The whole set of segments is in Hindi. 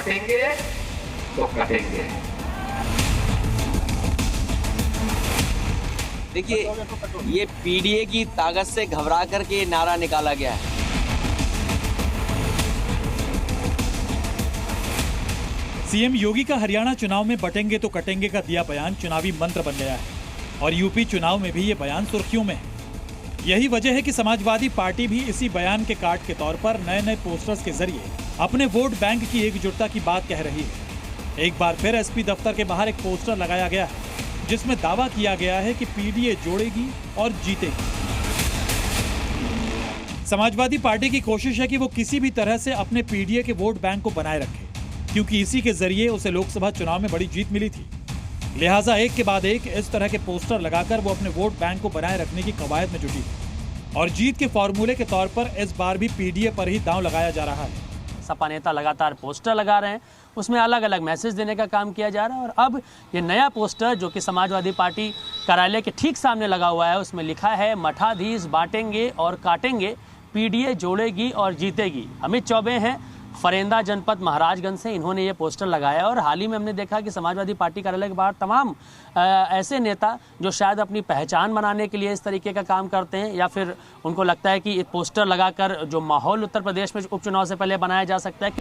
काटेंगे तो कटेंगे। देखिए, ये पीडीए की ताकत से घबरा करके ये नारा निकाला गया है। सीएम योगी का हरियाणा चुनाव में बटेंगे तो कटेंगे का दिया बयान चुनावी मंत्र बन गया है और यूपी चुनाव में भी ये बयान सुर्खियों में है। यही वजह है कि समाजवादी पार्टी भी इसी बयान के कार्ड के तौर पर नए नए पोस्टर्स के जरिए अपने वोट बैंक की एकजुटता की बात कह रही है। एक बार फिर एसपी दफ्तर के बाहर एक पोस्टर लगाया गया है जिसमें दावा किया गया है कि पीडीए जोड़ेगी और जीतेगी। समाजवादी पार्टी की कोशिश है कि वो किसी भी तरह से अपने पीडीए के वोट बैंक को बनाए रखे, क्योंकि इसी के जरिए उसे लोकसभा चुनाव में बड़ी जीत मिली थी। लिहाजा एक के बाद एक इस तरह के पोस्टर लगाकर वो अपने वोट बैंक को बनाए रखने की कवायद में जुटी और जीत के फॉर्मूले के तौर पर इस बार भी पीडीए पर ही दांव लगाया जा रहा है। सपा नेता लगातार पोस्टर लगा रहे हैं, उसमें अलग अलग मैसेज देने का काम किया जा रहा है और अब ये नया पोस्टर जो कि समाजवादी पार्टी कार्यालय के ठीक सामने लगा हुआ है, उसमें लिखा है मठाधीश बांटेंगे और काटेंगे, पीडीए जोड़ेगी और जीतेगी। अमित चौबे हैं फरेंदा जनपद महाराजगंज से, इन्होंने ये पोस्टर लगाया और हाल ही में हमने देखा कि समाजवादी पार्टी कार्यालय के बाहर तमाम ऐसे नेता जो शायद अपनी पहचान बनाने के लिए इस तरीके का काम करते हैं या फिर उनको लगता है कि ये पोस्टर लगाकर जो माहौल उत्तर प्रदेश में उपचुनाव से पहले बनाया जा सकता है।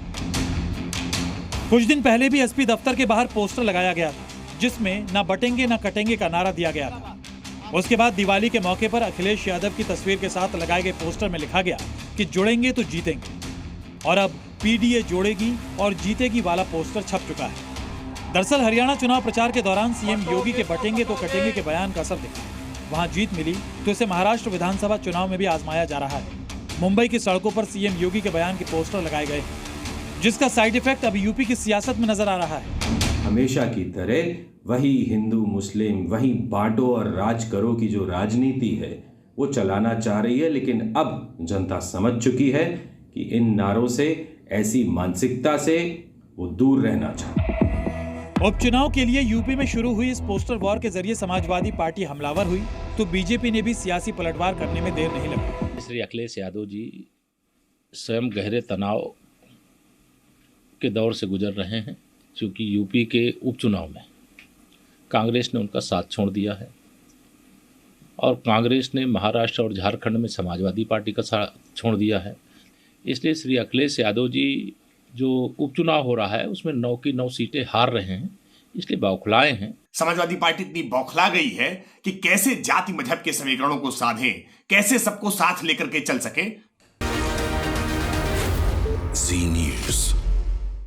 कुछ दिन पहले भी एसपी दफ्तर के बाहर पोस्टर लगाया गया था जिसमें ना बटेंगे ना कटेंगे का नारा दिया गया था। उसके बाद दिवाली के मौके पर अखिलेश यादव की तस्वीर के साथ लगाए गए पोस्टर में लिखा गया कि जुड़ेंगे तो जीतेंगे और अब पीडीए जोड़ेगी और जीतेगी वाला पोस्टर छप चुका है। दरअसल हरियाणा चुनाव प्रचार के दौरान सीएम योगी के बटेंगे तो कटेंगे के बयान का असर दिखा। वहां जीत मिली तो इसे महाराष्ट्र विधानसभा चुनाव में भी आजमाया जा रहा है। मुंबई की सड़कों पर सीएम योगी के बयान के पोस्टर लगाए गए, जिसका साइड इफेक्ट अब यूपी की सियासत में नजर आ रहा है। हमेशा की तरह वही हिंदू मुस्लिम वही बांटो और राज करो की जो राजनीति है वो चलाना चाह रही है, लेकिन अब जनता समझ चुकी है कि इन नारों से, ऐसी मानसिकता से वो दूर रहना चाहते। उपचुनाव के लिए यूपी में शुरू हुई इस पोस्टर वॉर के जरिए समाजवादी पार्टी हमलावर हुई तो बीजेपी ने भी सियासी पलटवार करने में देर नहीं लगी। श्री अखिलेश यादव जी स्वयं गहरे तनाव के दौर से गुजर रहे हैं, क्योंकि यूपी के उपचुनाव में कांग्रेस ने उनका साथ छोड़ दिया है और कांग्रेस ने महाराष्ट्र और झारखंड में समाजवादी पार्टी का साथ छोड़ दिया है। इसलिए श्री अखिलेश यादव जी जो उपचुनाव हो रहा है उसमें 9 की 9 सीटें हार रहे हैं, इसलिए बौखलाए हैं। समाजवादी पार्टी इतनी बौखला गई है कि कैसे जाति मजहब के समीकरणों को साधे, कैसे सबको साथ लेकर के चल सके। जी न्यूज़।